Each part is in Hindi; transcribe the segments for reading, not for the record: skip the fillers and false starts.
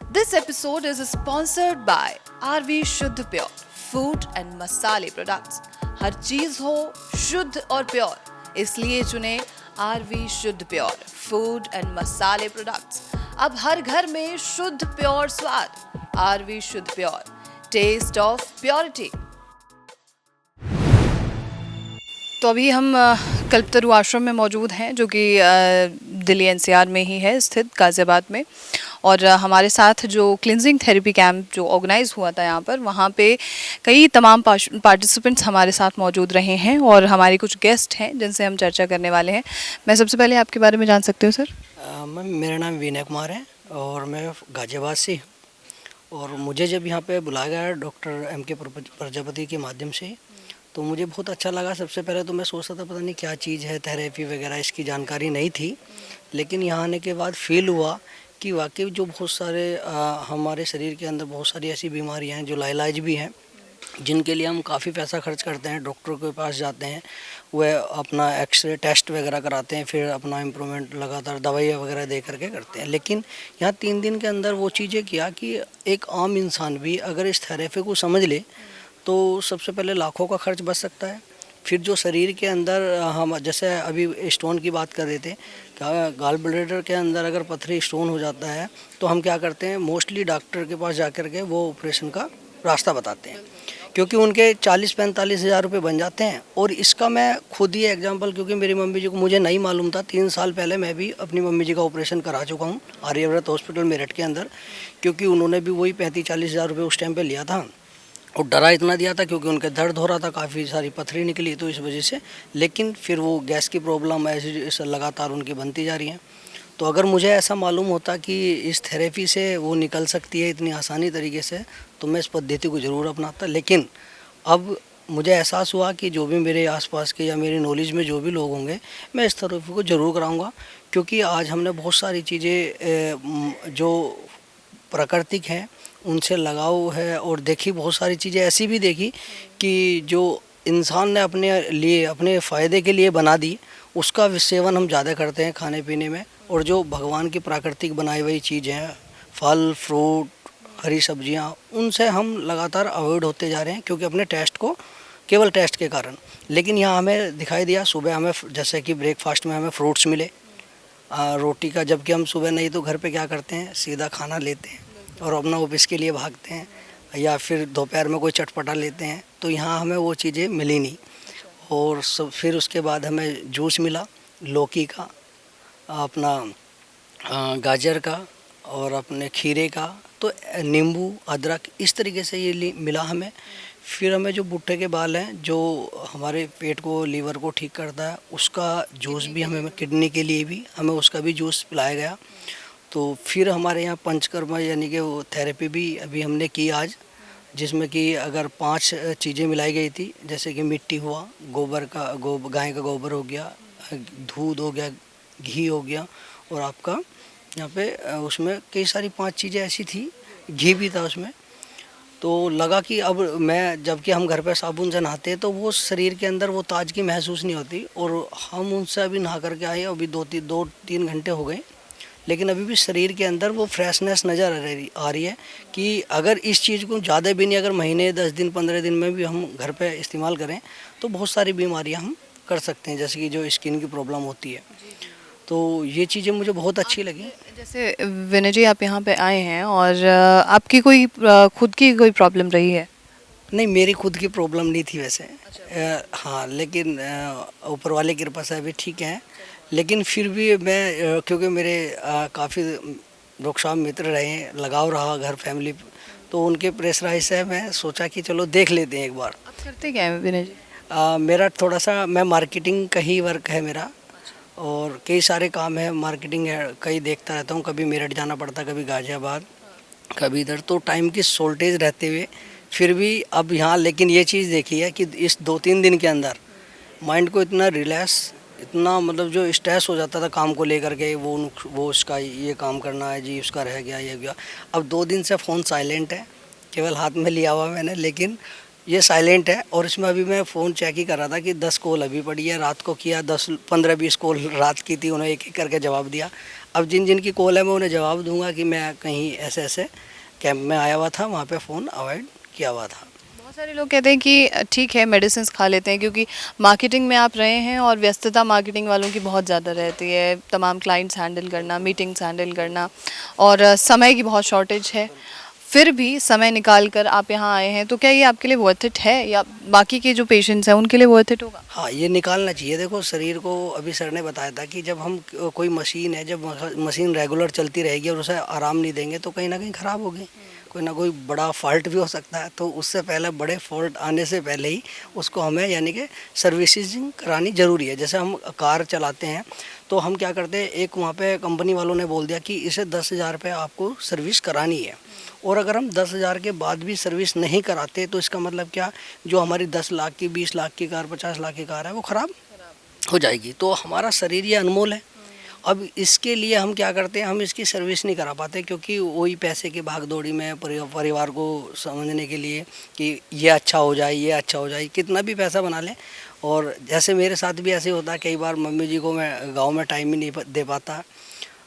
This episode is sponsored by RV शुद्ध प्योर फूड एंड मसाले प्रोडक्ट्स। हर चीज हो शुद्ध और प्योर, इसलिए चुने RV शुद्ध प्योर फूड एंड मसाले प्रोडक्ट्स। अब हर घर में शुद्ध प्योर स्वाद। RV शुद्ध प्योर, टेस्ट ऑफ प्योरिटी। तो अभी हम कल्पतरु आश्रम में मौजूद हैं, जो कि दिल्ली NCR में ही है स्थित, गाज़ियाबाद में। और हमारे साथ जो क्लिनजिंग थेरेपी कैंप जो ऑर्गेनाइज हुआ था यहाँ पर, वहाँ पे कई तमाम पार्टिसिपेंट्स हमारे साथ मौजूद रहे हैं और हमारे कुछ गेस्ट हैं जिनसे हम चर्चा करने वाले हैं। मैं सबसे पहले आपके बारे में जान सकती हूँ सर? मैम, मेरा नाम विनय कुमार है और मैं गाज़ियाबाद से हूँ। और मुझे जब यहाँ पे बुलाया गया डॉक्टर MK प्रजापति के माध्यम से, तो मुझे बहुत अच्छा लगा। सबसे पहले तो मैं सोचता था पता नहीं क्या चीज़ है, थेरेपी वगैरह इसकी जानकारी नहीं थी। लेकिन यहाँ आने के बाद फील हुआ कि वाकई जो बहुत सारे हमारे शरीर के अंदर बहुत सारी ऐसी बीमारियाँ हैं जो लाइलाज भी हैं, जिनके लिए हम काफ़ी पैसा खर्च करते हैं, डॉक्टर के पास जाते हैं, वह अपना एक्सरे टेस्ट वगैरह कराते हैं, फिर अपना इम्प्रूवमेंट लगातार दवाइयाँ वगैरह दे करके करते हैं। लेकिन यहाँ 3 दिन के अंदर वो चीज़ें किया कि एक आम इंसान भी अगर इस थेरेपी को समझ ले तो सबसे पहले लाखों का खर्च बच सकता है। फिर जो शरीर के अंदर हम जैसे अभी स्टोन की बात कर रहे थे, क्या गाल ब्लैडर के अंदर अगर पथरी स्टोन हो जाता है तो हम क्या करते हैं, मोस्टली डॉक्टर के पास जा कर के वो ऑपरेशन का रास्ता बताते हैं, क्योंकि उनके 40-45 हज़ार रुपये बन जाते हैं। और इसका मैं खुद ही एग्जांपल, क्योंकि मेरी मम्मी जी को मुझे नहीं मालूम था, 3 साल पहले मैं भी अपनी मम्मी जी का ऑपरेशन करा चुका हूँ आर्यव्रत हॉस्पिटल मेरठ के अंदर, क्योंकि उन्होंने भी वही 35-40 हज़ार रुपये उस टाइम पे लिया था। और डरा इतना दिया था क्योंकि उनके दर्द हो रहा था, काफ़ी सारी पथरी निकली तो इस वजह से। लेकिन फिर वो गैस की प्रॉब्लम ऐसी लगातार उनकी बनती जा रही है। तो अगर मुझे ऐसा मालूम होता कि इस थेरेपी से वो निकल सकती है इतनी आसानी तरीके से, तो मैं इस पद्धति को ज़रूर अपनाता। लेकिन अब मुझे एहसास हुआ कि जो भी मेरे आसपास के या मेरी नॉलेज में जो भी लोग होंगे, मैं इस थेरेपी को ज़रूर कराऊंगा। क्योंकि आज हमने बहुत सारी चीज़ें जो प्राकृतिक हैं उनसे लगाव है, और देखी बहुत सारी चीज़ें ऐसी भी देखी कि जो इंसान ने अपने लिए अपने फ़ायदे के लिए बना दी, उसका सेवन हम ज़्यादा करते हैं खाने पीने में। और जो भगवान की प्राकृतिक बनाई हुई चीज़ें हैं, फल फ्रूट हरी सब्जियां, उनसे हम लगातार अवॉइड होते जा रहे हैं, क्योंकि अपने टेस्ट को केवल टेस्ट के कारण। लेकिन यहाँ हमें दिखाई दिया, सुबह हमें जैसे कि ब्रेकफास्ट में हमें फ्रूट्स मिले, रोटी का, जबकि हम सुबह नहीं तो घर पे क्या करते हैं, सीधा खाना लेते हैं और अपना ऑफिस के लिए भागते हैं, या फिर दोपहर में कोई चटपटा लेते हैं। तो यहाँ हमें वो चीज़ें मिली नहीं। और फिर उसके बाद हमें जूस मिला लौकी का, अपना गाजर का, और अपने खीरे का, तो नींबू अदरक इस तरीके से ये मिला हमें। फिर हमें जो भुट्टे के बाल हैं जो हमारे पेट को लीवर को ठीक करता है, उसका जूस भी हमें, किडनी के लिए भी हमें उसका भी जूस पिलाया गया। तो फिर हमारे यहाँ पंचकर्मा यानी कि वो थेरेपी भी अभी हमने की आज, जिसमें कि अगर 5 चीज़ें मिलाई गई थी, जैसे कि मिट्टी हुआ, गोबर का गाय का गोबर हो गया, दूध हो गया, घी हो गया, और आपका यहाँ पे उसमें कई सारी 5 चीज़ें ऐसी थी, घी भी था उसमें। तो लगा कि अब मैं, जबकि हम घर पे साबुन से नहाते हैं तो वो शरीर के अंदर वो ताजगी महसूस नहीं होती, और हम उनसे अभी नहा करके आए, अभी 2-3 घंटे हो गए, लेकिन अभी भी शरीर के अंदर वो फ्रेशनेस नज़र आ रही है। कि अगर इस चीज़ को ज़्यादा भी नहीं, अगर महीने 10 दिन 15 दिन में भी हम घर पे इस्तेमाल करें तो बहुत सारी बीमारियां हम कर सकते हैं, जैसे कि जो स्किन की प्रॉब्लम होती है। तो ये चीज़ें मुझे बहुत अच्छी लगी। जैसे विनय जी, आप यहाँ पे आए हैं और आपकी कोई खुद की कोई प्रॉब्लम रही है? नहीं, मेरी खुद की प्रॉब्लम नहीं थी वैसे। हाँ, लेकिन ऊपर वाले की कृपा से अभी ठीक है। लेकिन फिर भी मैं क्योंकि मेरे काफ़ी रोकशाम मित्र रहे, लगाव रहा घर फैमिली, तो उनके प्रेशराइज से मैं सोचा कि चलो देख लेते हैं एक बार। आप करते क्या हैं विनय जी? मेरा थोड़ा सा, मैं मार्केटिंग का ही वर्क है मेरा, और कई सारे काम है, मार्केटिंग है, कई देखता रहता हूँ। कभी मेरठ जाना पड़ता, कभी गाज़ियाबाद, कभी इधर, तो टाइम की शॉर्टेज रहते हुए फिर भी अब यहाँ, लेकिन ये चीज़ देखी है कि इस 2-3 दिन के अंदर माइंड को इतना रिलैक्स, इतना मतलब जो स्ट्रेस हो जाता था काम को लेकर के, वो उसका ये काम करना है जी, उसका रह गया, ये गया। अब 2 दिन से फ़ोन साइलेंट है, केवल हाथ में लिया हुआ मैंने, लेकिन ये साइलेंट है और इसमें अभी मैं फ़ोन चेक ही कर रहा था कि 10 कॉल अभी पड़ी है, रात को किया 10 15 20 कॉल रात की थी, उन्हें एक एक करके जवाब दिया। अब जिन जिन की कॉल है मैं उन्हें जवाब दूंगा कि मैं कहीं ऐसे ऐसे कैंप में आया हुआ था, वहाँ पे फ़ोन अवॉइड किया हुआ था। बहुत सारे लोग कहते हैं कि ठीक है मेडिसिन खा लेते हैं क्योंकि मार्केटिंग में आप रहे हैं और व्यस्तता मार्केटिंग वालों की बहुत ज़्यादा रहती है, तमाम क्लाइंट्स हैंडल करना, मीटिंग्स हैंडल करना और समय की बहुत शॉर्टेज है। फिर भी समय निकाल कर आप यहाँ आए हैं, तो क्या ये आपके लिए वर्थ इट है या बाकी के जो पेशेंट्स हैं उनके लिए वर्थ इट होगा? हाँ, ये निकालना चाहिए। देखो शरीर को अभी सर ने बताया था कि जब हम कोई मशीन है, जब मशीन रेगुलर चलती रहेगी और उसे आराम नहीं देंगे तो कहीं ना कहीं ख़राब होगी, कोई ना कोई बड़ा फॉल्ट भी हो सकता है। तो उससे पहले बड़े फॉल्ट आने से पहले ही उसको हमें यानी कि सर्विसिंग करानी ज़रूरी है। जैसे हम कार चलाते हैं तो हम क्या करते हैं, एक वहाँ पे कंपनी वालों ने बोल दिया कि इसे 10,000 रुपये आपको सर्विस करानी है, और अगर हम 10,000 के बाद भी सर्विस नहीं कराते तो इसका मतलब क्या, जो हमारी 10 लाख की, 20 लाख की कार, 50 लाख की कार है वो ख़राब हो जाएगी। तो हमारा शरीर ये अनमोल है। अब इसके लिए हम क्या करते हैं, हम इसकी सर्विस नहीं करा पाते क्योंकि वही पैसे की भाग दौड़ी में परिवार को समझने के लिए कि ये अच्छा हो जाए, ये अच्छा हो जाए, कितना भी पैसा बना लें। और जैसे मेरे साथ भी ऐसे होता है, कई बार मम्मी जी को मैं गांव में टाइम ही नहीं दे पाता,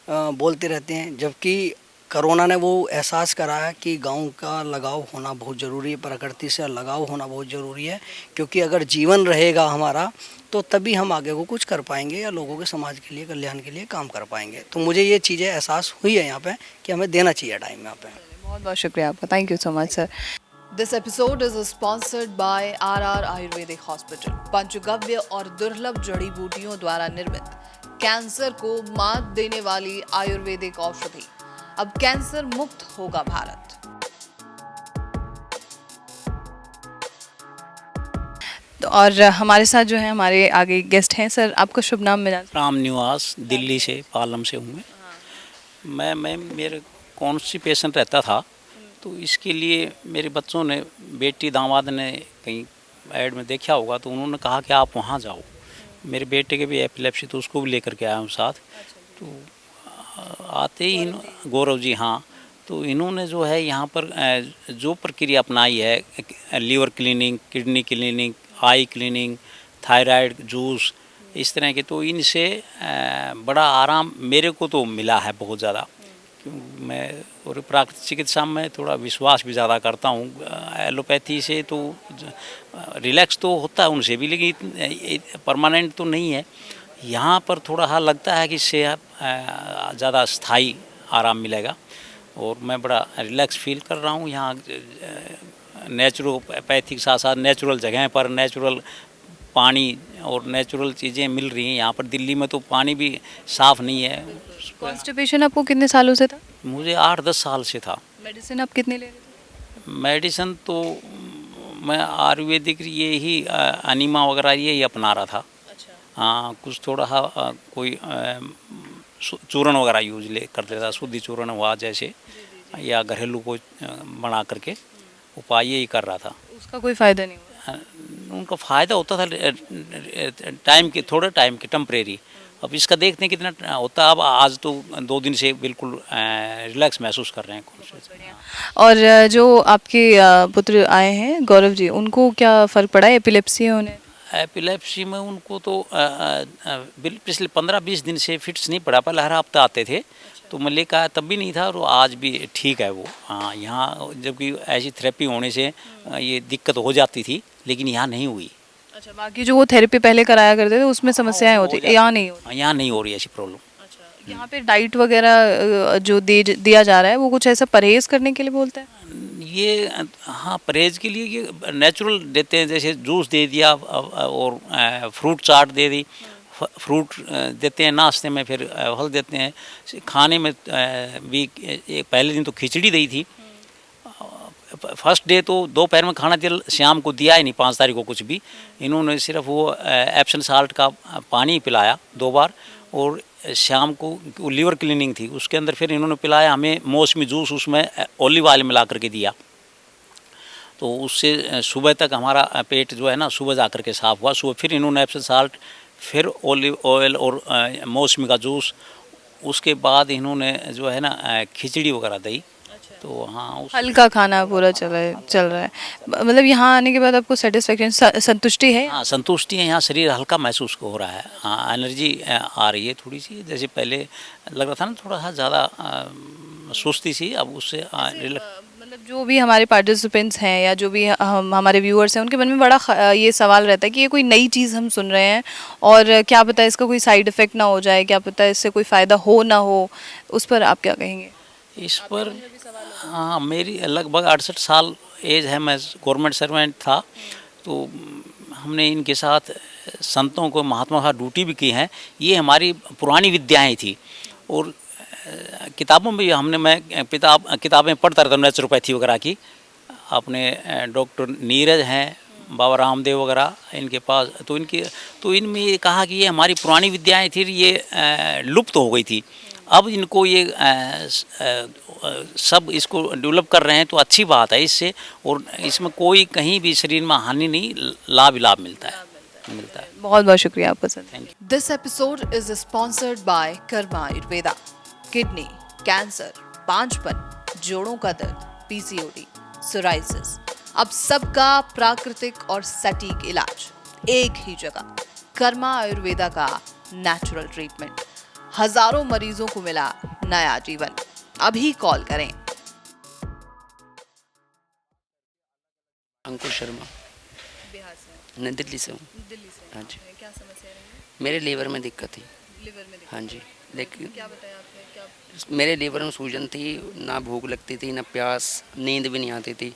बोलते रहते हैं। जबकि कोरोना ने वो एहसास कराया कि गांव का लगाव होना बहुत ज़रूरी है, प्रकृति से लगाव होना बहुत ज़रूरी है। क्योंकि अगर जीवन रहेगा हमारा तो तभी हम आगे को कुछ कर पाएंगे या लोगों के समाज के लिए, कल्याण के लिए काम कर पाएंगे। तो मुझे ये चीज़ें एहसास हुई है यहाँ पे कि हमें देना चाहिए टाइम यहाँ पे। बहुत बहुत शुक्रिया आपका, thank you so much sir. This episode is sponsored by R Ayurvedic hospital. पंचगव्य और दुर्लभ जड़ी बूटियों द्वारा निर्मित कैंसर को मात देने वाली आयुर्वेदिक औषधि। अब कैंसर मुक्त होगा भारत। तो और हमारे साथ जो है हमारे आगे गेस्ट हैं। सर आपका शुभ नाम मैं जानती राम निवास, दिल्ली से, पालम से हूँ मैं मेरे कॉन्स्टिपेशन रहता था, तो इसके लिए मेरे बच्चों ने, बेटी दामाद ने कहीं ऐड में देखा होगा तो उन्होंने कहा कि आप वहाँ जाओ। मेरे बेटे के भी एपिलेप्सी, तो उसको भी लेकर के आया हूँ साथ। तो आते ही गौरव जी, हाँ, तो इन्होंने जो है यहाँ पर जो प्रक्रिया अपनाई है, लीवर क्लीनिंग, किडनी क्लीनिंग, आई क्लीनिंग, थायराइड जूस, इस तरह के, तो इनसे बड़ा आराम मेरे को तो मिला है बहुत ज़्यादा। मैं और प्राकृतिक चिकित्सा में थोड़ा विश्वास भी ज़्यादा करता हूँ। एलोपैथी से तो रिलैक्स तो होता है उनसे भी, लेकिन परमानेंट तो नहीं है। यहाँ पर थोड़ा हाँ लगता है कि इससे ज़्यादा स्थायी आराम मिलेगा और मैं बड़ा रिलैक्स फील कर रहा हूँ। यहाँ नेचुरोपैथी के साथ साथ नेचुरल जगह पर नेचुरल पानी और नेचुरल चीज़ें मिल रही हैं। यहाँ पर दिल्ली में तो पानी भी साफ़ नहीं है। कॉन्स्टिपेशन आपको कितने सालों से था? मुझे 8-10 साल से था। मेडिसिन आप कितने ले रहे थे? मेडिसिन तो मैं आयुर्वेदिक ये ही अनीमा वगैरह ये ही अपना रहा था। अच्छा। हाँ, कुछ थोड़ा कोई चूर्ण वगैरह यूज कर लेता, शुद्धि चूर्ण हुआ जैसे, या घरेलू को बना करके उपाय यही कर रहा था। उसका कोई फ़ायदा नहीं हुआ? उनका फ़ायदा होता था टाइम के, थोड़े टाइम के, टेम्परेरी। अब इसका देखते हैं कितना होता है। अब आज तो 2 दिन से बिल्कुल रिलैक्स महसूस कर रहे हैं। और जो आपके पुत्र आए हैं गौरव जी, उनको क्या फ़र्क पड़ा है? एपिलेप्सी है उन्हें? एपिलेप्सी में उनको तो पिछले 15-20 दिन से फिट्स नहीं पड़ा। पहले हर हफ्ता आते थे तो मैं लेकर आया, तब भी नहीं था, और आज भी ठीक है वो। हाँ, यहाँ जबकि ऐसी थेरेपी होने से ये दिक्कत हो जाती थी, लेकिन यहाँ नहीं हुई। अच्छा, बाकी जो वो थेरेपी पहले कराया करते थे उसमें समस्याएं होती, यहाँ नहीं होती? यहाँ नहीं हो रही ऐसी प्रॉब्लम। अच्छा, यहाँ पे डाइट वगैरह जो दिया जा रहा है वो कुछ ऐसा परहेज करने के लिए बोलते हैं? ये हाँ, परहेज के लिए ये नेचुरल देते हैं, जैसे जूस दे दिया और फ्रूट चाट दे दी, फ्रूट देते हैं नाश्ते में, फिर फल देते हैं खाने में भी। पहले दिन तो खिचड़ी दी थी। फर्स्ट डे तो दोपहर में खाना दिया, शाम को दिया ही नहीं, 5 तारीख को कुछ भी। इन्होंने सिर्फ वो एप्सम साल्ट का पानी पिलाया 2 बार, और शाम को लीवर क्लीनिंग थी, उसके अंदर फिर इन्होंने पिलाया हमें मौसमी जूस, उसमें ऑलिव ऑयल मिला करके दिया। तो उससे सुबह तक हमारा पेट जो है ना, सुबह जा कर के साफ़ हुआ। सुबह फिर इन्होंने एप्सम साल्ट, फिर ऑलिव ऑयल और मौसमी का जूस, उसके बाद इन्होंने जो है ना खिचड़ी वगैरह दी। तो हाँ उस हल्का खाना पूरा चल रहा है। मतलब यहाँ आने के बाद आपको सेटिस्फेक्शन संतुष्टि है? हाँ संतुष्टि है, यहाँ शरीर हल्का महसूस हो रहा है। हाँ एनर्जी आ रही है थोड़ी सी, जैसे पहले लग रहा था ना थोड़ा सा ज़्यादा सुस्ती सी, अब उससे रिलैक्स। मतलब जो भी हमारे पार्टिसिपेंट्स हैं या जो भी हम हमारे व्यूअर्स हैं, उनके मन में बड़ा ये सवाल रहता है कि ये कोई नई चीज़ हम सुन रहे हैं और क्या पता इसका कोई साइड इफ़ेक्ट ना हो जाए, क्या पता इससे कोई फ़ायदा हो ना हो, उस पर आप क्या कहेंगे? इस पर हाँ मेरी लगभग 68 साल एज है, मैं गवर्नमेंट सर्वेंट था, तो हमने इनके साथ संतों को महात्मा का ड्यूटी भी की है। ये हमारी पुरानी विद्याएं थी और किताबों में भी मैं किताबें पढ़ता रहता हूँ नेचुरोपैथी वगैरह की। अपने डॉक्टर नीरज हैं, बाबा रामदेव वगैरह इनके पास, तो इनमें ये कहा कि ये हमारी पुरानी विद्याएं थी, ये लुप्त हो गई थी। अब इनको ये सब इसको डेवलप कर रहे हैं, तो अच्छी बात है इससे, और इसमें कोई कहीं भी शरीर में हानि नहीं, लाभ ही लाभ मिलता है। बहुत बहुत शुक्रिया आपका sir. Thank you. This episode is sponsored bye Karma Ayurveda. Kidney, cancer, बांझपन, जोड़ों का दर्द, पीसीओडी, सोराइसिस, अब सबका प्राकृतिक और सटीक इलाज एक ही जगह। कर्मा आयुर्वेदा का नेचुरल ट्रीटमेंट, हजारों मरीजों को मिला नया जीवन। अभी कॉल करें। अंकुर शर्मा, बिहार से, मैं दिल्ली से हूँ। दिल्ली से। हाँ जी। क्या समस्या रही? मेरे लीवर में दिक्कत थी। लिवर में दिक्कत? हाँ जी, लेकिन क्या बताया आपने? क्या? मेरे लीवर में सूजन थी, ना भूख लगती थी, ना प्यास, नींद भी नहीं आती थी।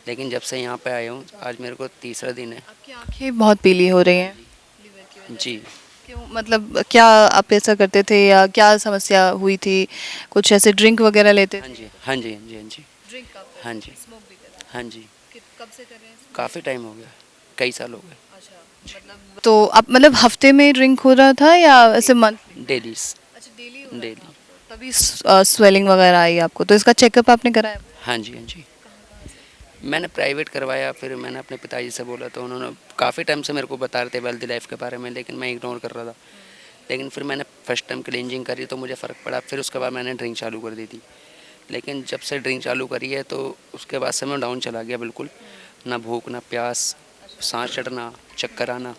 लेकिन जब से यहाँ पे आया हूँ, आज मेरे को तीसरा दिन है। आपकी आंखें बहुत पीली हो रही हैं लीवर की वजह से। जी, क्यों? मतलब क्या आप ऐसा करते थे या क्या समस्या हुई थी? कुछ ऐसे ड्रिंक वगैरह लेते हाँ थे? जी, हाँ जी, हाँ जी, हाँ जी, ड्रिंक आप हाँ जी, स्मोक भी करते हाँ जी। हैं? कब से कर रहे हैं? काफ़ी टाइम हो गया, कई साल हो गए। अच्छा, मतलब तो आप मतलब हफ्ते में ड्रिंक हो रहा था या ऐसे मंथ? डेलीज, अच्छा, डेली हो रहा डेली। था आपको? तभी स्वेलिंग वगैरह आई आपको, तो इसका चेकअप आपने कराया? हाँ जी, हाँ जी। मैंने प्राइवेट करवाया, फिर मैंने अपने पिताजी से बोला, तो उन्होंने काफ़ी टाइम से मेरे को बता रहे थे वेल्दी लाइफ के बारे में, लेकिन मैं इग्नोर कर रहा था। लेकिन फिर मैंने फर्स्ट टाइम क्लींजिंग करी तो मुझे फ़र्क पड़ा। फिर उसके बाद मैंने ड्रिंक चालू कर दी थी, लेकिन जब से ड्रिंक चालू करी है तो उसके बाद से मैं डाउन चला गया बिल्कुल। ना भूख, ना प्यास, सांस चढ़ना, चक्कर आना।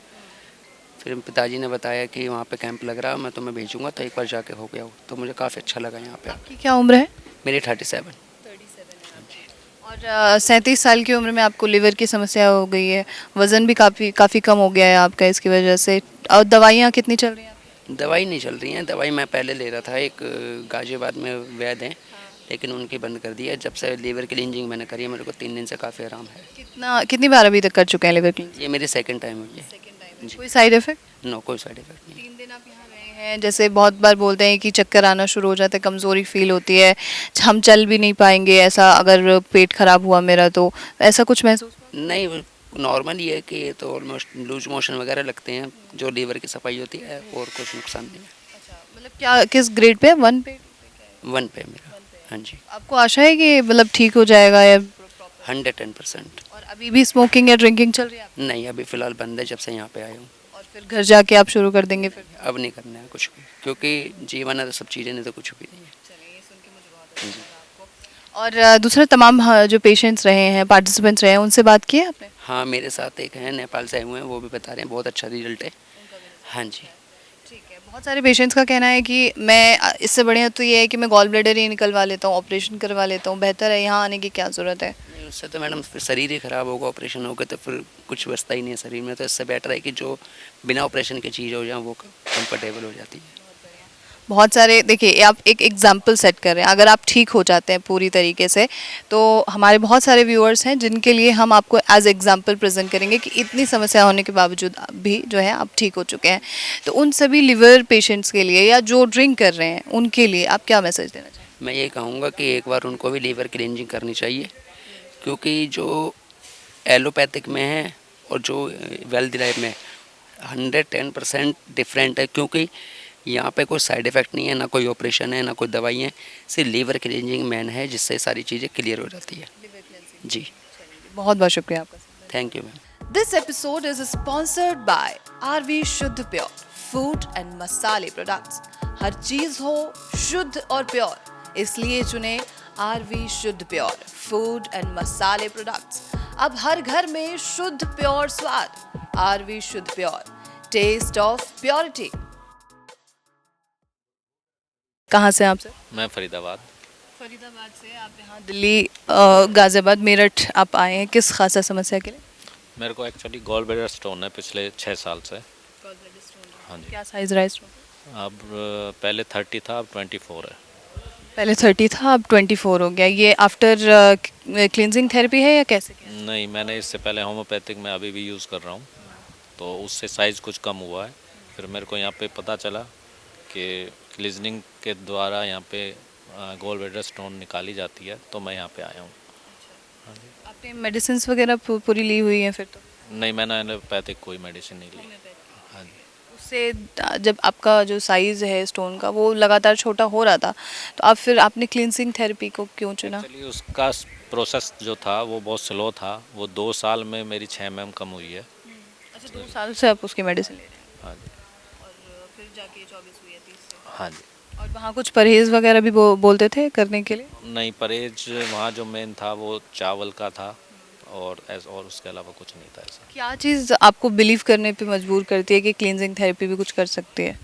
फिर पिताजी ने बताया कि वहाँ पे कैंप लग रहा है, मैं तुम्हें भेजूँगा, तो एक बार जाके हो गया हो, तो मुझे काफ़ी अच्छा लगा यहाँ पे। आपकी क्या उम्र है? मेरी 37। और 37 साल की उम्र में आपको लिवर की समस्या हो गई है, वज़न भी काफ़ी कम हो गया है आपका इसकी वजह से, और दवाइयाँ कितनी चल रही हैं आपकी? दवाई नहीं चल रही हैं, दवाई मैं पहले ले रहा था, एक गाजियाबाद में वैद्य हैं, लेकिन उनकी बंद कर दी है। जब से लीवर क्लींजिंग मैंने करी है, मेरे को 3 दिन से काफ़ी आराम है। कितनी बार अभी तक कर चुके हैं लिवर क्लींजिंग? ये मेरी सेकंड टाइम हुई है। जी। कोई साइड इफेक्ट? नो, कोई साइड इफेक्ट नहीं। 3 दिन आप यहाँ रहे हैं, जैसे बहुत बार बोलते हैं कि चक्कर आना शुरू हो जाता है, कमज़ोरी फील होती है, हम चल भी नहीं पाएंगे, ऐसा अगर पेट खराब हुआ मेरा, तो ऐसा कुछ महसूस हुआ? नहीं, नॉर्मल ही है कि ये तो ऑलमोस्ट लूज मोशन वगैरह लगते हैं, जो लीवर की सफाई होती है, और कुछ नुकसान नहीं है। अच्छा, मतलब क्या किस ग्रेड पे है? 1 पे? 1 पे मेरा। हाँ जी, आपको आशा है कि मतलब ठीक हो जाएगा या? 110%। और अभी भी स्मोकिंग या ड्रिंकिंग चल रही है आपकी? नहीं, अभी फ़िलहाल बंद है, जब से यहाँ पे आया हूँ। और फिर घर जाके आप शुरू कर देंगे फिर? अब नहीं करना है कुछ भी, क्योंकि जीवन है तो सब चीज़ें, नहीं तो कुछ भी नहीं है। और दूसरा तमाम जो पेशेंट्स रहे हैं, पार्टिसिपेंट्स रहे हैं, उनसे बात की है आपने? हाँ, मेरे साथ एक हैं, नेपाल से आए हुए हैं, वो भी बता रहे हैं बहुत अच्छा रिजल्ट है। हाँ जी। ठीक है। बहुत सारे पेशेंट्स का कहना है कि मैं इससे बढ़िया तो ये है कि मैं गॉल ब्लैडर ही निकलवा लेता हूँ, ऑपरेशन करवा लेता हूँ, बेहतर है, यहाँ आने की क्या ज़रूरत है? नहीं, उससे तो मैडम फिर शरीर ही ख़राब होगा, ऑपरेशन होगा तो फिर कुछ बचता ही नहीं है शरीर में। तो इससे बेटर है कि जो बिना ऑपरेशन की चीज़ हो जाए वो कंफर्टेबल हो जाती है। बहुत सारे, देखिए आप एक एग्जाम्पल सेट कर रहे हैं, अगर आप ठीक हो जाते हैं पूरी तरीके से, तो हमारे बहुत सारे व्यूअर्स हैं जिनके लिए हम आपको एज एग्जाम्पल प्रेजेंट करेंगे कि इतनी समस्या होने के बावजूद भी जो है आप ठीक हो चुके हैं। तो उन सभी लिवर पेशेंट्स के लिए या जो ड्रिंक कर रहे हैं उनके लिए आप क्या मैसेज देना चाहेंगे? मैं ये कहूँगा कि एक बार उनको भी लीवर क्लींजिंग करनी चाहिए, क्योंकि जो एलोपैथिक में है और जो वेल्थ लाइफ में 110% डिफरेंट है, क्योंकि यहाँ पे कोई साइड इफ़ेक्ट नहीं है, ना कोई ऑपरेशन है, ना कोई दवाई है, सिर्फ लीवर क्लींजिंग मेन है, जिससे सारी चीज़ें क्लियर हो जाती है। जी, बहुत बहुत शुक्रिया आपका। Thank you ma'am. This episode is sponsored by RV शुद्ध प्योर फूड एंड मसाले प्रोडक्ट्स। हर चीज हो शुद्ध और प्योर, इसलिए चुने आरवी शुद्ध प्योर फूड एंड मसाले प्रोडक्ट्स, अब हर घर में शुद्ध प्योर स्वाद। आरवी शुद्ध प्योर, टेस्ट ऑफ प्योरिटी। कहाँ से आप सर? मैं फरीदाबाद। फरीदाबाद से आप यहाँ दिल्ली गाजियाबाद मेरठ आप आए हैं, किस खासा समस्या के लिए? मेरे को एक्चुअली गॉल ब्लैडर स्टोन है पिछले 6 साल से। हाँ जी। क्या साइज रहा है स्टोन? अब पहले 30 था, अब 24 है। पहले 30 था, अब 24 हो गया। ये आफ्टर क्लींजिंग थेरेपी है या कैसे क्या? नहीं, मैंने इससे पहले होम्योपैथिक में अभी भी यूज़ कर रहा हूँ, तो उससे साइज़ कुछ कम हुआ है। फिर मेरे को यहाँ पे पता चला कि क्लीजनिंग के द्वारा यहाँ पे गॉल ब्लैडर स्टोन निकाली जाती है, तो मैं यहाँ पे आया हूँ। हाँ जी। आपने मेडिसिन वगैरह पूरी ली हुई है फिर तो? नहीं, मैंने एलोपैथिक कोई मेडिसिन नहीं ली। हाँ जी। उससे जब आपका जो साइज़ है स्टोन का वो लगातार छोटा हो रहा था, तो आप फिर आपने क्लींजिंग थेरेपी को क्यों चुना? एक्चुअली उसका प्रोसेस जो था वो बहुत स्लो था। वो 2 साल में मेरी 6 mm कम हुई है। अच्छा, 2 साल से आप उसकी मेडिसिन ले रहे हैं हाँ जी। और फिर जाके 24 हुई है 30 से? हाँ जी। और वहाँ कुछ परहेज़ वगैरह भी बोलते थे करने के लिए? नहीं, परहेज वहाँ जो मेन था वो चावल का था, और उसके अलावा कुछ नहीं था ऐसा। क्या चीज़ आपको बिलीव करने पे मजबूर करती है कि क्लींजिंग थेरेपी भी कुछ कर सकती है?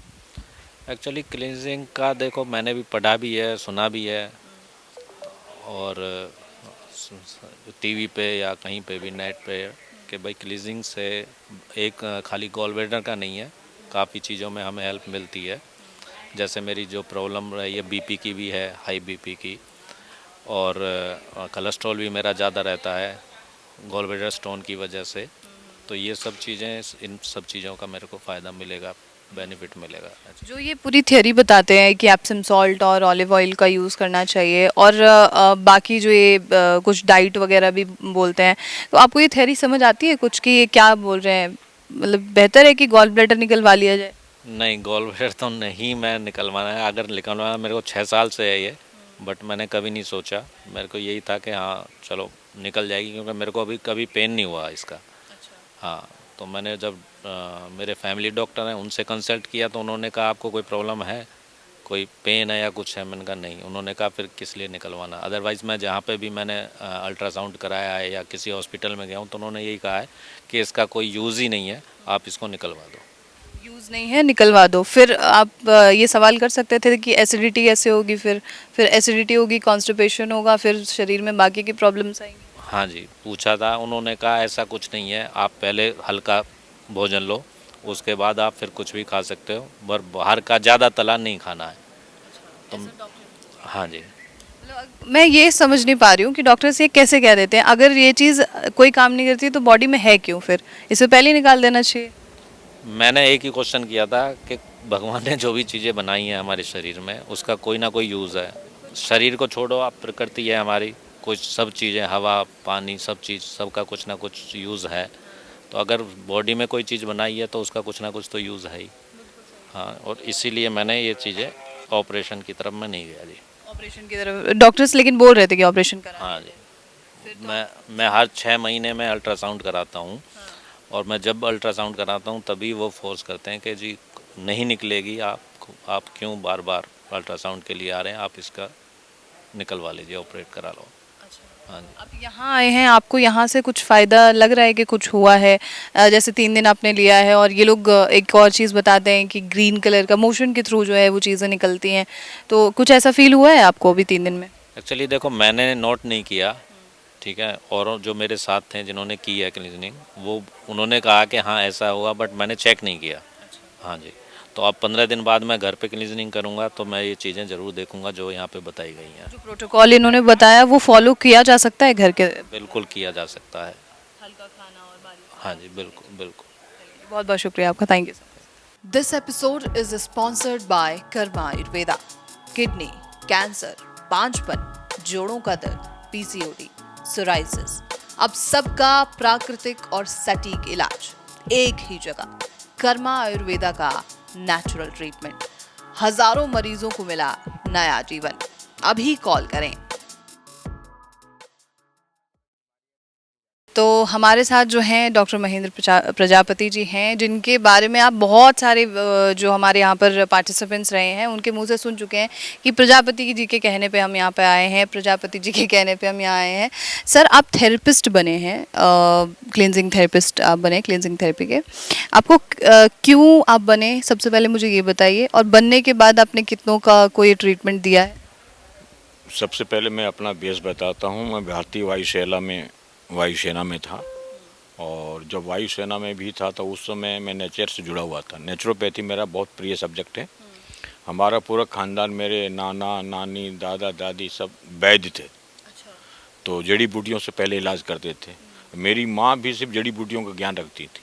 एक्चुअली क्लींजिंग का देखो, मैंने भी पढ़ा भी है, सुना भी है, और टीवी पे या कहीं पे भी नेट पे, कि भाई क्लींजिंग से एक खाली गॉल ब्लैडर का नहीं है, काफ़ी चीज़ों में हमें हेल्प मिलती है। जैसे मेरी जो प्रॉब्लम रही है बीपी की भी है, हाई बीपी की, और कोलेस्ट्रॉल भी मेरा ज़्यादा रहता है गॉल ब्लैडर स्टोन की वजह से। तो ये सब चीज़ें, इन सब चीज़ों का मेरे को फ़ायदा मिलेगा, बेनिफिट मिलेगा। जो ये पूरी थ्योरी बताते हैं कि एप्सम सॉल्ट और ऑलिव ऑयल का यूज़ करना चाहिए, और बाकी जो ये कुछ डाइट वगैरह भी बोलते हैं, तो आपको ये थ्योरी समझ आती है कुछ कि ये क्या बोल रहे हैं? मतलब बेहतर है कि गॉल ब्लैडर निकलवा लिया जाए? नहीं, गॉल ब्लैडर तो नहीं मैं निकलवाना है। अगर निकलवाना मेरे को 6 साल से है ये, बट मैंने कभी नहीं सोचा। मेरे को यही था कि हाँ चलो निकल जाएगी, क्योंकि मेरे को अभी कभी पेन नहीं हुआ इसका। हाँ, तो मैंने जब मेरे फैमिली डॉक्टर हैं उनसे कंसल्ट किया, तो उन्होंने कहा आपको कोई प्रॉब्लम है, कोई पेन है या कुछ है? मैंने कहा नहीं। उन्होंने कहा फिर किस लिए निकलवाना। अदरवाइज़ मैं जहाँ पे भी मैंने अल्ट्रासाउंड कराया है या किसी हॉस्पिटल में गया हूँ, तो उन्होंने यही कहा है कि इसका कोई यूज़ ही नहीं है, आप इसको निकलवा दो। यूज़ नहीं है, निकलवा दो। फिर आप ये सवाल कर सकते थे कि एसिडिटी कैसे होगी? फिर एसिडिटी होगी, कॉन्स्टिपेशन होगा, फिर शरीर में बाकी की प्रॉब्लम्स आएंगी। हाँ जी, पूछा था। उन्होंने कहा ऐसा कुछ नहीं है, आप पहले हल्का भोजन लो, उसके बाद आप फिर कुछ भी खा सकते हो, पर बाहर का ज़्यादा तला नहीं खाना है। तो हाँ जी। मैं ये समझ नहीं पा रही हूँ कि डॉक्टर्स ये कैसे कह देते हैं, अगर ये चीज़ कोई काम नहीं करती तो बॉडी में है क्यों? फिर इसे पहले ही निकाल देना चाहिए। मैंने एक ही क्वेश्चन किया था कि भगवान ने जो भी चीज़ें बनाई हैं हमारे शरीर में, उसका कोई ना कोई यूज़ है। शरीर को छोड़ो, आप प्रकृति है हमारी, कुछ सब चीज़ें, हवा पानी सब चीज़, सबका कुछ ना कुछ यूज़ है। तो अगर बॉडी में कोई चीज़ बनाई है तो उसका कुछ ना कुछ तो यूज़ है ही। हाँ, और इसीलिए मैंने ये चीज़ें ऑपरेशन की तरफ मैं नहीं गया जी। ऑपरेशन की तरफ डॉक्टर्स लेकिन बोल रहे थे कि ऑपरेशन करा। हाँ जी। मैं हर 6 महीने में अल्ट्रासाउंड कराता हूँ, और मैं जब अल्ट्रासाउंड कराता हूँ तभी वो फोर्स करते हैं कि जी नहीं निकलेगी, आप क्यों बार बार अल्ट्रासाउंड के लिए आ रहे हैं, आप इसका निकलवा लीजिए, ऑपरेट करा लो। हाँ जी। आप यहाँ आए हैं, आपको यहाँ से कुछ फ़ायदा लग रहा है कि कुछ हुआ है? जैसे 3 दिन आपने लिया है, और ये लोग एक और चीज़ बताते हैं कि ग्रीन कलर का मोशन के थ्रू जो है वो चीज़ें निकलती हैं, तो कुछ ऐसा फील हुआ है आपको अभी 3 दिन में? एक्चुअली देखो, मैंने नोट नहीं किया, ठीक है, और जो मेरे साथ थे जिन्होंने की है क्लीनिंग, वो उन्होंने कहा कि हाँ ऐसा हुआ, बट मैंने चेक नहीं किया। हाँ जी। तो अब 15 दिन बाद मैं घर पे क्लीनिंग करूँगा, तो मैं ये चीज़ें ज़रूर देखूँगा जो यहाँ पे बताई गई हैं। जो प्रोटोकॉल इन्होंने बताया वो फॉलो किया जा सकता है घर के? बिल्कुल किया जा सकता है। हल्का खाना और बारीक। हाँ जी, बिल्कुल बिल्कुल। बहुत बहुत शुक्रिया आपका, thank you so much. This episode is sponsored bye Karma Ayurveda. Kidney, cancer, बांझपन, जोड़ों का दर्द, पीसीओडी, सोराइसिस, अब सबका प्राकृतिक और सटीक इलाज एक ही जगह। कर्मा आयुर्वेदा का नेचुरल ट्रीटमेंट, हजारों मरीजों को मिला नया जीवन। अभी कॉल करें। तो हमारे साथ जो हैं डॉक्टर महेंद्र प्रजापति जी हैं, जिनके बारे में आप बहुत सारे जो हमारे यहाँ पर पार्टिसिपेंट्स रहे हैं उनके मुंह से सुन चुके हैं कि प्रजापति जी के कहने पे हम यहाँ पे आए हैं, प्रजापति जी के कहने पे हम यहाँ आए हैं। सर, आप थेरेपिस्ट बने हैं, क्लींजिंग थेरेपिस्ट आप बने, क्लींजिंग थेरेपी के। आपको क्यों आप बने, सबसे पहले मुझे ये बताइए, और बनने के बाद आपने कितनों का कोई ट्रीटमेंट दिया है? सबसे पहले मैं अपना बेस बताता हूँ। मैं भारतीय वायुसेना में था, और जब वायुसेना में भी था तो उस समय मैं नेचर से जुड़ा हुआ था। नेचुरोपैथी मेरा बहुत प्रिय सब्जेक्ट है। हमारा पूरा खानदान, मेरे नाना नानी दादा दादी सब वैद्य थे। तो जड़ी बूटियों से पहले इलाज करते थे। मेरी माँ भी सिर्फ जड़ी बूटियों का ज्ञान रखती थी।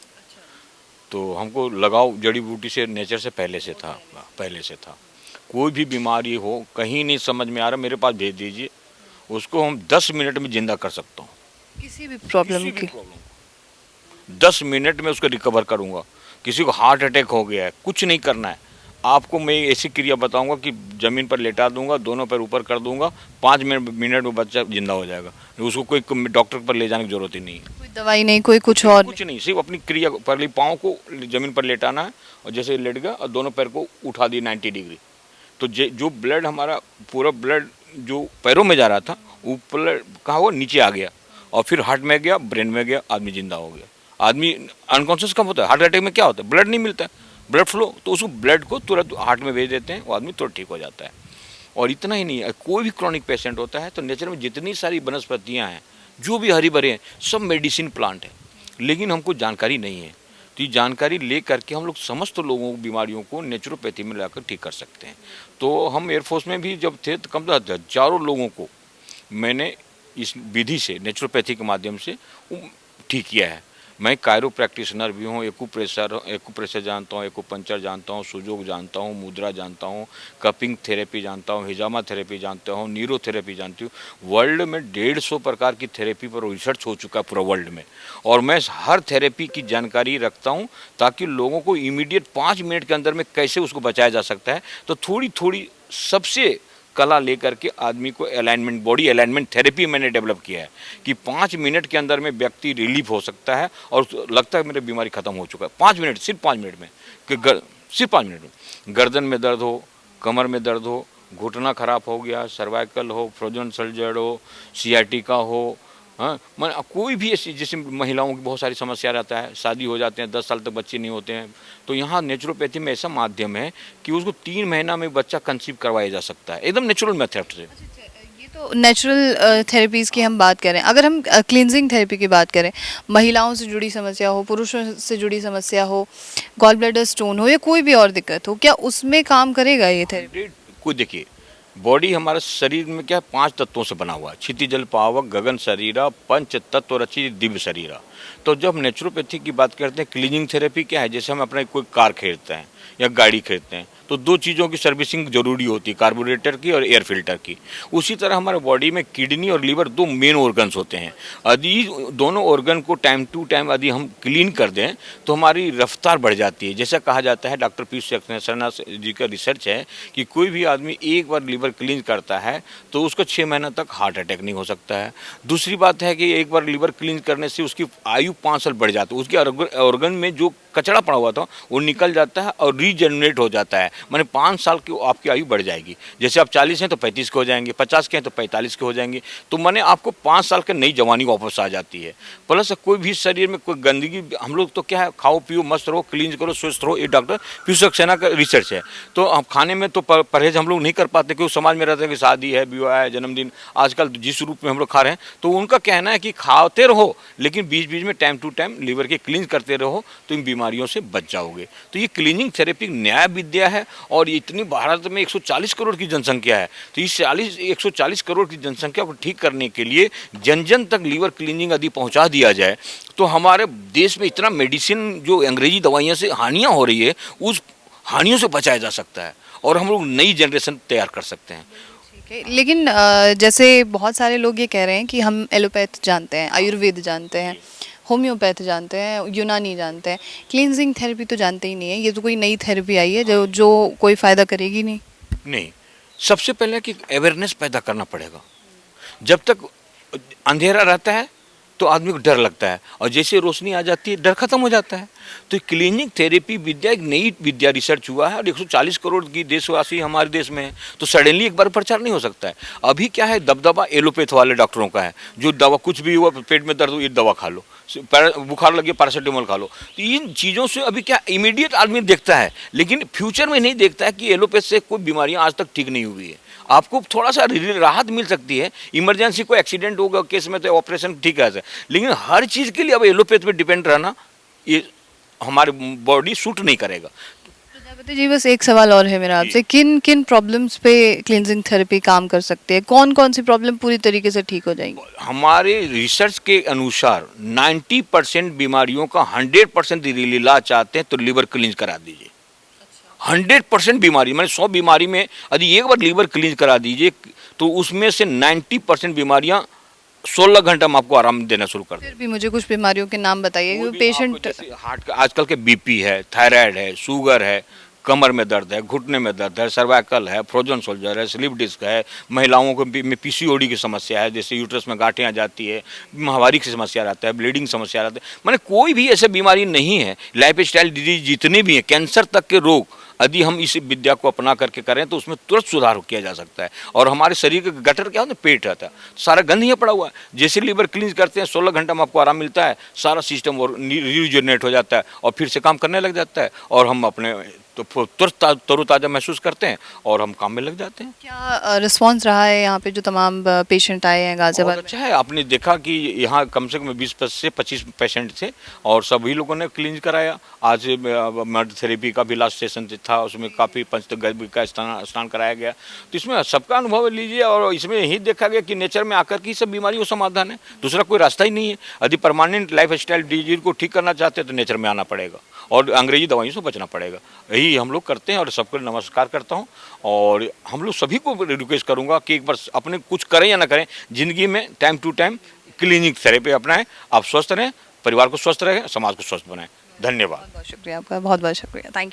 तो हमको लगाव जड़ी बूटी से नेचर से पहले से था। कोई भी बीमारी हो, कहीं नहीं समझ में आ रहा, मेरे पास भेज दीजिए, उसको हम 10 मिनट में जिंदा कर सकता हूँ। किसी भी प्रॉब्लम की 10 मिनट में उसको रिकवर करूँगा। किसी को हार्ट अटैक हो गया है, कुछ नहीं करना है आपको। मैं ऐसी क्रिया बताऊंगा कि ज़मीन पर लेटा दूंगा, दोनों पैर ऊपर कर दूंगा, 5 मिनट में बच्चा जिंदा हो जाएगा। उसको कोई डॉक्टर पर ले जाने की जरूरत ही नहीं है। कोई दवाई नहीं, कोई कुछ और कुछ नहीं, सिर्फ अपनी क्रिया, पहले पाँव को ज़मीन पर लेटाना है और जैसे लेट गया और दोनों पैर को उठा दिए 90 डिग्री। तो जो ब्लड हमारा पूरा ब्लड जो पैरों में जा रहा था, वो ब्लड कहाँ हुआ, नीचे आ गया और फिर हार्ट में गया, ब्रेन में गया, आदमी जिंदा हो गया। आदमी अनकॉन्शियस कब होता है? हार्ट अटैक में क्या होता है? ब्लड नहीं मिलता है, ब्लड फ्लो, तो उसको ब्लड को तुरंत हार्ट में भेज देते हैं, वो आदमी तुरंत ठीक हो जाता है। और इतना ही नहीं है, कोई भी क्रॉनिक पेशेंट होता है तो नेचर में जितनी सारी वनस्पतियाँ हैं, जो भी हरी भरे हैं, सब मेडिसिन प्लांट है, लेकिन हमको जानकारी नहीं है। तो ये जानकारी ले करके हम लोग समस्त लोगों को, बीमारियों को नेचुरोपैथी में लाकर ठीक कर सकते हैं। तो हम एयरफोर्स में भी जब थे तो कम से कम हजारों लोगों को मैंने इस विधि से, नेचुरोपैथी के माध्यम से ठीक किया है। मैं कायरो प्रैक्टिशनर भी हूँ, एक्यूप्रेशर जानता हूँ, एक्यूपंक्चर जानता हूँ, सुजोग जानता हूँ, मुद्रा जानता हूँ, कपिंग थेरेपी जानता हूँ, हिजामा थेरेपी जानता हूँ, न्यूरो थेरेपी जानती हूँ। वर्ल्ड में 150 प्रकार की थेरेपी पर रिसर्च हो चुका है पूरा वर्ल्ड में, और मैं हर थेरेपी की जानकारी रखता हूँ ताकि लोगों को इमीडिएट 5 मिनट के अंदर में कैसे उसको बचाया जा सकता है। तो थोड़ी थोड़ी सबसे कला लेकर के आदमी को अलाइनमेंट, बॉडी अलाइनमेंट थेरेपी मैंने डेवलप किया है कि 5 मिनट के अंदर में व्यक्ति रिलीफ हो सकता है और लगता है मेरी बीमारी खत्म हो चुका है। 5 मिनट, सिर्फ 5 मिनट में, सिर्फ 5 मिनट में गर्दन में दर्द हो, कमर में दर्द हो, घुटना खराब हो गया, सर्वाइकल हो, फ्रोजन सल्जर हो, सियाटिका हो, हाँ, मैं कोई भी ऐसी, जैसे महिलाओं की बहुत सारी समस्या रहता है, शादी हो जाते हैं, 10 साल तक बच्चे नहीं होते हैं, तो यहाँ नेचुरोपैथी में ऐसा माध्यम है कि उसको 3 महीना में बच्चा कंसीव करवाया जा सकता है, एकदम नेचुरल मेथड से। ये तो नेचुरल थेरेपीज़ की हम बात करें। अगर हम क्लींजिंग थेरेपी की बात करें, महिलाओं से जुड़ी समस्या हो, पुरुषों से जुड़ी समस्या हो, गॉल ब्लैडर स्टोन हो या कोई भी और दिक्कत हो, क्या उसमें काम करेगा ये थेरेपी? कोई देखिए, बॉडी हमारे शरीर में क्या है, 5 तत्वों से बना हुआ है, क्षिति जल पावक गगन शरीरा पंच तत्व रचित दिव्य शरीरा। तो जब नेचुरोपैथी की बात करते हैं, क्लीनिंग थेरेपी क्या है, जैसे हम अपना कोई कार खरीदते हैं या गाड़ी खरीदते हैं तो 2 चीज़ों की सर्विसिंग जरूरी होती है, कार्बोरेटर की और एयर फिल्टर की। उसी तरह हमारे बॉडी में किडनी और लीवर 2 मेन ऑर्गन्स होते हैं। यदि दोनों ऑर्गन को टाइम टू टाइम यदि हम क्लीन कर दें तो हमारी रफ्तार बढ़ जाती है। जैसा कहा जाता है, डॉक्टर पी सक्सेना जी का रिसर्च है कि कोई भी आदमी एक बार लीवर क्लीन करता है तो उसको 6 महीना तक हार्ट अटैक नहीं हो सकता है। दूसरी बात है कि एक बार लीवर क्लीन करने से उसकी आयु 5 साल बढ़ जाती है, उसके ऑर्गन में जो कचरा पड़ा हुआ था वो निकल जाता है और रीजनरेट हो जाता है, माने 5 साल की आपकी आयु बढ़ जाएगी। जैसे आप 40 हैं तो 35 के हो जाएंगे, 50 के हैं तो 45 के हो जाएंगे, तो माने आपको 5 साल के नई जवानी वापस आ जाती है। प्लस कोई भी शरीर में कोई गंदगी, हम लोग तो क्या है, खाओ पियो मस्त रहो, क्लीन करो, स्वस्थ रहो, ये डॉक्टर पी सक्सेना का रिसर्च है। तो हम खाने में तो परहेज हम लोग नहीं कर पाते, क्योंकि समाज में रहता है कि शादी है, विवाह है, जन्मदिन, आजकल जिस रूप में हम लोग खा रहे हैं, तो उनका कहना है कि खाते रहो लेकिन बीच बीच में टाइम टू टाइम लीवर के क्लीन करते रहो तो इन बीमारियों से बच जाओगे। तो ये क्लीनिंग थेरेपी न्याय विद्या है, और इतनी भारत में 140 करोड़ की जनसंख्या है, तो इस 140 करोड़ की जनसंख्या को ठीक करने के लिए जन जन तक लीवर क्लीनिंग यदि पहुंचा दिया जाए तो हमारे देश में इतना मेडिसिन जो अंग्रेजी दवाइयों से हानियां हो रही है, उस हानियों से बचाया जा सकता है और हम लोग नई जनरेशन तैयार कर सकते हैं। लेकिन जैसे बहुत सारे लोग ये कह रहे हैं कि हम एलोपैथ जानते हैं, आयुर्वेद जानते हैं, होम्योपैथ जानते हैं, यूनानी जानते हैं, क्लींजिंग थेरेपी तो जानते ही नहीं है। ये तो कोई नई थेरेपी आई है जो कोई फ़ायदा करेगी नहीं। सबसे पहले कि अवेयरनेस पैदा करना पड़ेगा। जब तक अंधेरा रहता है तो आदमी को डर लगता है, और जैसे रोशनी आ जाती है डर खत्म हो जाता है। तो क्लीनिंग थेरेपी विद्या एक नई विद्या रिसर्च हुआ है, और 140 करोड़ की देशवासी हमारे देश में है, तो सडनली एक बार प्रचार नहीं हो सकता है। अभी क्या है, दबदबा एलोपैथ वाले डॉक्टरों का है, जो दवा कुछ भी हुआ, पेट में दर्द हो ये दवा खा लो, बुखार लगे पैरासीटामोल खा लो। तो इन चीज़ों से अभी क्या इमीडिएट आदमी देखता है, लेकिन फ्यूचर में नहीं देखता है कि एलोपैथ से कोई बीमारियां आज तक ठीक नहीं हुई है। आपको थोड़ा सा राहत मिल सकती है, इमरजेंसी कोई एक्सीडेंट होगा केस में तो ऑपरेशन ठीक है, लेकिन हर चीज़ के लिए अब एलोपैथ पे डिपेंड रहना ये हमारे बॉडी सूट नहीं करेगा। प्रजापति जी, बस एक सवाल और है मेरा आपसे, किन किन प्रॉब्लम्स पे क्लींजिंग थेरेपी काम कर सकते हैं? कौन कौन सी प्रॉब्लम पूरी तरीके से ठीक हो जाएंगी? हमारे रिसर्च के अनुसार 90% बीमारियों का 100% इलाज चाहते हैं तो लिवर क्लींज करा दीजिए। 100% बीमारी, मैंने 100 बीमारी में यदि एक बार लीवर क्लींज करा दीजिए तो उसमें से 90% बीमारियां 16 घंटा में आपको आराम देना शुरू कर दें। फिर भी मुझे कुछ बीमारियों के नाम बताइए, क्योंकि पेशेंट हार्ट का आजकल के बीपी है, थायराइड है, शुगर है, कमर में दर्द है, घुटने में दर्द है, सर्वाइकल है, फ्रोजन सोल्जर है, स्लिप डिस्क है, महिलाओं को में पीसीओडी की समस्या है, जैसे यूट्रस में गांठें आ जाती है, माहवारी की समस्या रहता है, ब्लीडिंग समस्या रहता है, माने कोई भी ऐसी बीमारी नहीं है। लाइफ स्टाइल डिजीज जितने भी हैं, कैंसर तक के रोग, यदि हम इस विद्या को अपना करके करें तो उसमें तुरंत सुधार किया जा सकता है। और हमारे शरीर का गटर क्या होता है, पेट रहता है, सारा गंद ही पड़ा हुआ है। जैसे लीवर क्लींज करते हैं 16 घंटा में आपको आराम मिलता है, सारा सिस्टम और रिजुनेट हो जाता है और फिर से काम करने लग जाता है, और हम अपने तो तुरंत तरोताज़ा महसूस करते हैं और हम काम में लग जाते हैं। क्या रिस्पांस रहा है यहाँ पे जो तमाम पेशेंट आए हैं बहुत गाजियाबाद अच्छा है। आपने देखा कि यहाँ कम से कम 20 से 25 पेशेंट थे और सभी लोगों ने क्लींज कराया। आज मड थेरेपी का भी लास्ट सेशन था, उसमें काफ़ी पंचगव्य का स्नान कराया गया। तो इसमें सबका अनुभव लीजिए, और इसमें यही देखा गया कि नेचर में आकर की सब बीमारियों का समाधान है, दूसरा कोई रास्ता ही नहीं है। यदि परमानेंट लाइफ स्टाइल डिजीज को ठीक करना चाहते हैं तो नेचर में आना पड़ेगा और अंग्रेजी दवाइयों से बचना पड़ेगा। यही हम लोग करते हैं और सबको नमस्कार करता हूँ। और हम लोग सभी को रिक्वेस्ट करूँगा कि एक बार अपने कुछ करें या ना करें, ज़िंदगी में time to time clinic therapy अपनाएं। आप स्वस्थ रहें, परिवार को स्वस्थ रहें, समाज को स्वस्थ बनाएं। धन्यवाद। बहुत शुक्रिया आपका, बहुत बहुत शुक्रिया, थैंक यू।